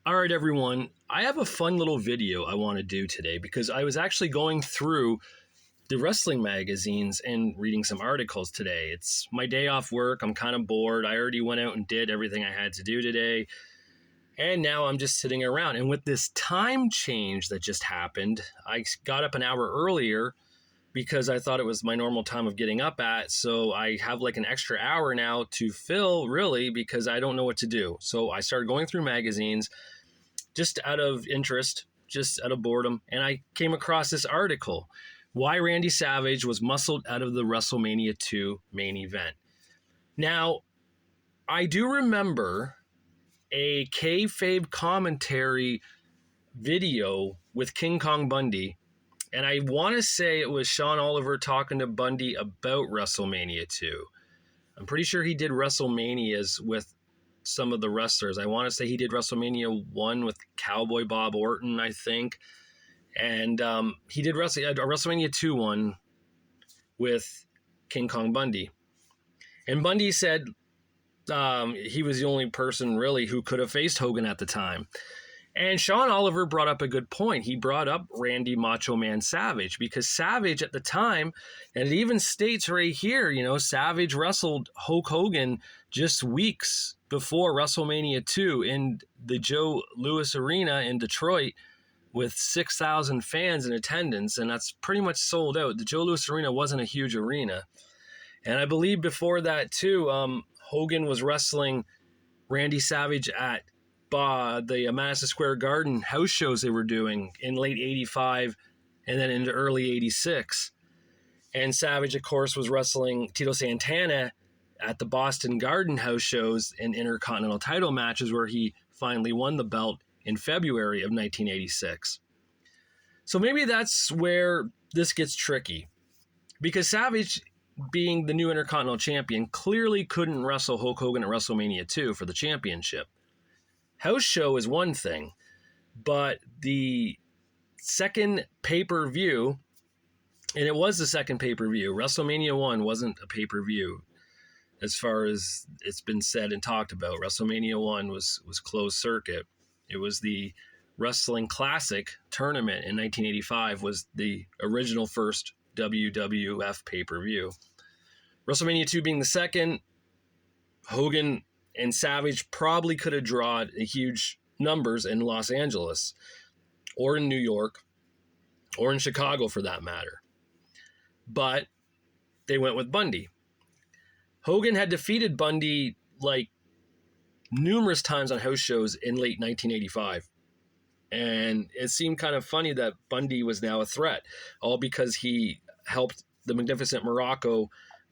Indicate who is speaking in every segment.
Speaker 1: All right, everyone. I have a fun little video I want to do today because I was actually going through the wrestling magazines and reading some articles today. It's my day off work. I'm kind of bored. I already went out and did everything I had to do today. And now I'm just sitting around. And with this time change that just happened, I got up an hour earlier because I thought it was my normal time of getting up at. So I have like an extra hour now to fill, really, because I don't know what to do. So I started going through magazines just out of interest, just out of boredom. And I came across this article, Why Randy Savage Was Muscled Out of the WrestleMania 2 Main Event. Now, I do remember a kayfabe commentary video with King Kong Bundy. And I want to say it was Sean Oliver talking to Bundy about WrestleMania 2. I'm pretty sure he did WrestleManias with some of the wrestlers. I want to say he did WrestleMania 1 with Cowboy Bob Orton, I think. And he did WrestleMania 2 one with King Kong Bundy. And Bundy said he was the only person really who could have faced Hogan at the time. And Sean Oliver brought up a good point. He brought up Randy Macho Man Savage because Savage at the time, and it even states right here, Savage wrestled Hulk Hogan just weeks before WrestleMania 2 in the Joe Louis Arena in Detroit with 6,000 fans in attendance, and that's pretty much sold out. The Joe Louis Arena wasn't a huge arena. And I believe before that too, Hogan was wrestling Randy Savage at the Madison Square Garden house shows they were doing in late 85 and then into early 86. And Savage, of course, was wrestling Tito Santana at the Boston Garden house shows in Intercontinental title matches where he finally won the belt in February of 1986. So maybe that's where this gets tricky because Savage, being the new Intercontinental champion, clearly couldn't wrestle Hulk Hogan at WrestleMania 2 for the championship. House show is one thing, but the second pay-per-view, and it was the second pay-per-view, WrestleMania 1 wasn't a pay-per-view as far as it's been said and talked about. WrestleMania 1 was closed circuit. It was the Wrestling Classic tournament in 1985 was the original first WWF pay-per-view. WrestleMania 2 being the second, Hogan and Savage probably could have drawn huge numbers in Los Angeles or in New York or in Chicago for that matter. But they went with Bundy. Hogan had defeated Bundy like numerous times on house shows in late 1985. And it seemed kind of funny that Bundy was now a threat, all because he helped the Magnificent Morocco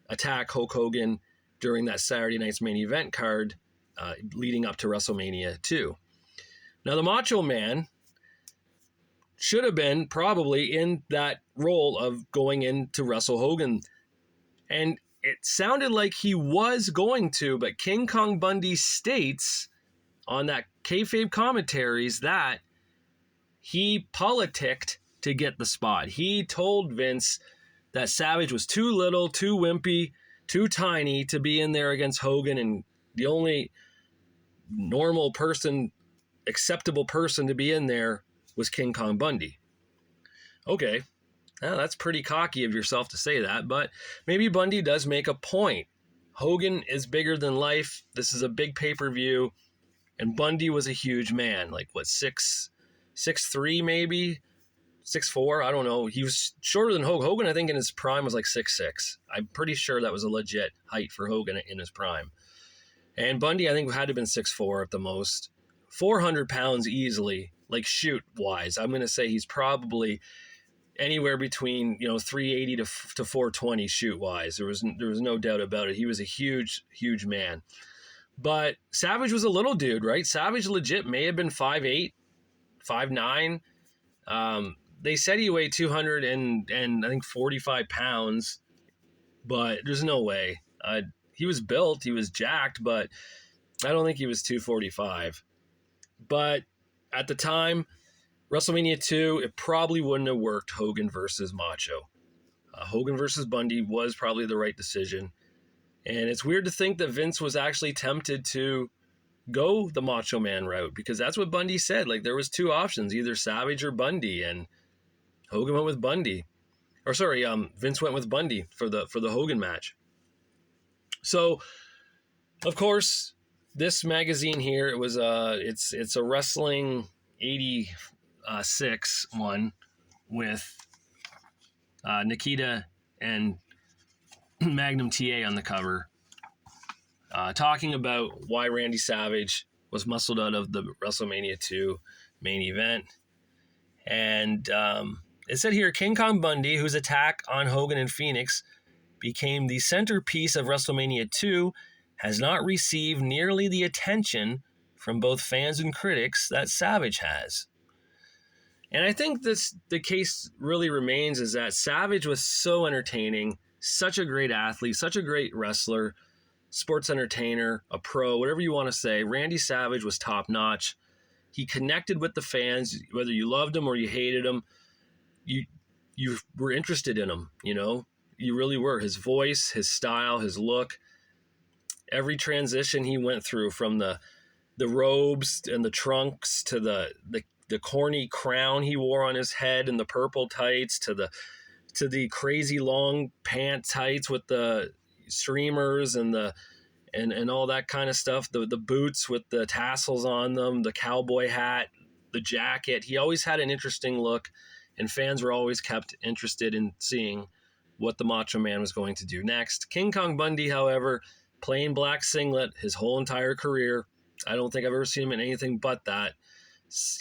Speaker 1: attack Hulk Hogan during that Saturday night's main event card leading up to WrestleMania 2. Now, the Macho Man should have been probably in that role of going in to wrestle Hogan. And it sounded like he was going to, but King Kong Bundy states on that kayfabe commentaries that he politicked to get the spot. He told Vince that Savage was too little, too wimpy, too tiny to be in there against Hogan, and the only normal person, acceptable person to be in there was King Kong Bundy. Okay, now that's pretty cocky of yourself to say that, but maybe Bundy does make a point. Hogan is bigger than life. This is a big pay-per-view, and Bundy was a huge man, like what, 6'3" maybe? 6'4", I don't know. He was shorter than Hogan. Hogan, I think, in his prime was like 6'6". I'm pretty sure that was a legit height for Hogan in his prime. And Bundy, I think, had to have been 6'4" at the most. 400 pounds easily, like shoot-wise. I'm going to say he's probably anywhere between 380 to 420 shoot-wise. There was no doubt about it. He was a huge, huge man. But Savage was a little dude, right? Savage legit may have been 5'8", 5'9". They said he weighed 200 and I think 45 pounds, but there's no way. He was built, he was jacked, but I don't think he was 245. But at the time, WrestleMania 2, it probably wouldn't have worked Hogan versus Macho. Hogan versus Bundy was probably the right decision. And it's weird to think that Vince was actually tempted to go the Macho Man route, because that's what Bundy said. Like, there was two options, either Savage or Bundy, and Hogan went with Bundy. Or sorry, Vince went with Bundy for the Hogan match. So, of course, this magazine here, it was it's a Wrestling 86 one with Nikita and Magnum TA on the cover, talking about why Randy Savage was muscled out of the WrestleMania 2 main event. And it said here, King Kong Bundy, whose attack on Hogan in Phoenix became the centerpiece of WrestleMania 2, has not received nearly the attention from both fans and critics that Savage has. And I think the case really remains is that Savage was so entertaining, such a great athlete, such a great wrestler, sports entertainer, a pro, whatever you want to say. Randy Savage was top-notch. He connected with the fans, whether you loved him or you hated him. You were interested in him, you know? You really were. His voice, his style, his look, every transition he went through, from the robes and the trunks to the corny crown he wore on his head and the purple tights to the crazy long pant tights with the streamers and all that kind of stuff, the boots with the tassels on them, the cowboy hat, the jacket. He always had an interesting look, and fans were always kept interested in seeing what the Macho Man was going to do next. King Kong Bundy, however, plain black singlet his whole entire career. I don't think I've ever seen him in anything but that.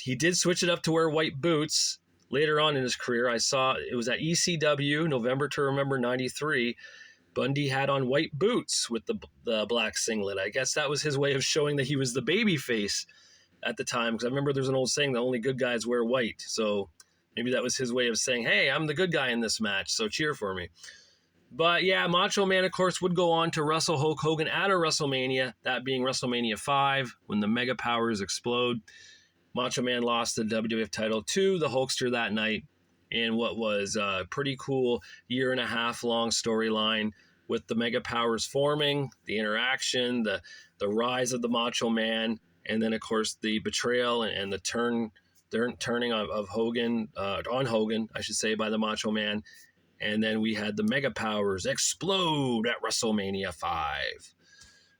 Speaker 1: He did switch it up to wear white boots later on in his career. I saw it was at ECW, November to Remember 93. Bundy had on white boots with the black singlet. I guess that was his way of showing that he was the baby face at the time, because I remember there's an old saying that only good guys wear white. So maybe that was his way of saying, hey, I'm the good guy in this match, so cheer for me. But yeah, Macho Man, of course, would go on to wrestle Hulk Hogan at a WrestleMania, that being WrestleMania 5, when the Mega Powers explode. Macho Man lost the WWF title to the Hulkster that night in what was a pretty cool year-and-a-half-long storyline with the Mega Powers forming, the interaction, the rise of the Macho Man, and then, of course, the betrayal and the turning of Hogan, on Hogan, I should say, by the Macho Man. And then we had the Mega Powers explode at WrestleMania 5.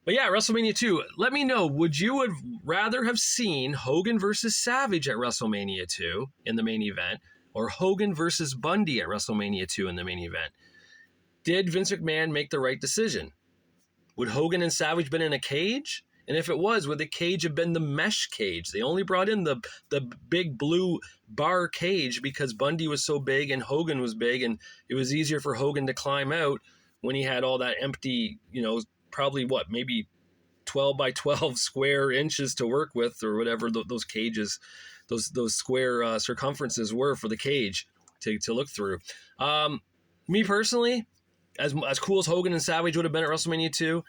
Speaker 1: But yeah, WrestleMania 2, let me know, would you have rather have seen Hogan versus Savage at WrestleMania 2 in the main event, or Hogan versus Bundy at WrestleMania 2 in the main event? Did Vince McMahon make the right decision? Would Hogan and Savage been in a cage? And if it was, would the cage have been the mesh cage? They only brought in the big blue bar cage because Bundy was so big and Hogan was big, and it was easier for Hogan to climb out when he had all that empty, probably maybe 12 by 12 square inches to work with, or whatever those cages, those square circumferences were for the cage to look through. Me personally, as cool as Hogan and Savage would have been at WrestleMania 2,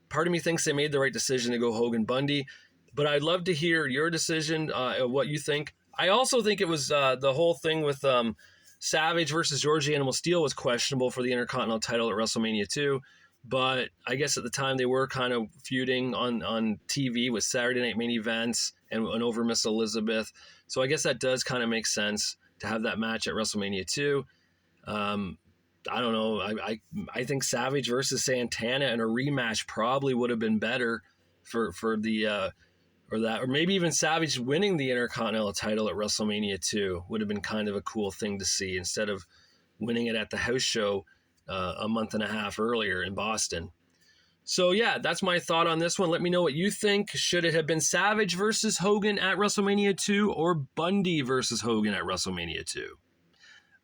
Speaker 1: part of me thinks they made the right decision to go Hogan Bundy, but I'd love to hear your decision, what you think. I also think it was the whole thing with Savage versus George the Animal Steele was questionable for the Intercontinental title at WrestleMania 2, but I guess at the time they were kind of feuding on TV with Saturday Night Main Events and over Miss Elizabeth. So I guess that does kind of make sense to have that match at WrestleMania 2. I don't know. I think Savage versus Santana in a rematch probably would have been better for the or maybe even Savage winning the Intercontinental title at WrestleMania 2 would have been kind of a cool thing to see, instead of winning it at the house show a month and a half earlier in Boston. So yeah, that's my thought on this one. Let me know what you think. Should it have been Savage versus Hogan at WrestleMania 2 or Bundy versus Hogan at WrestleMania 2?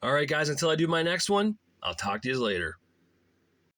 Speaker 1: All right, guys, until I do my next one, I'll talk to you later.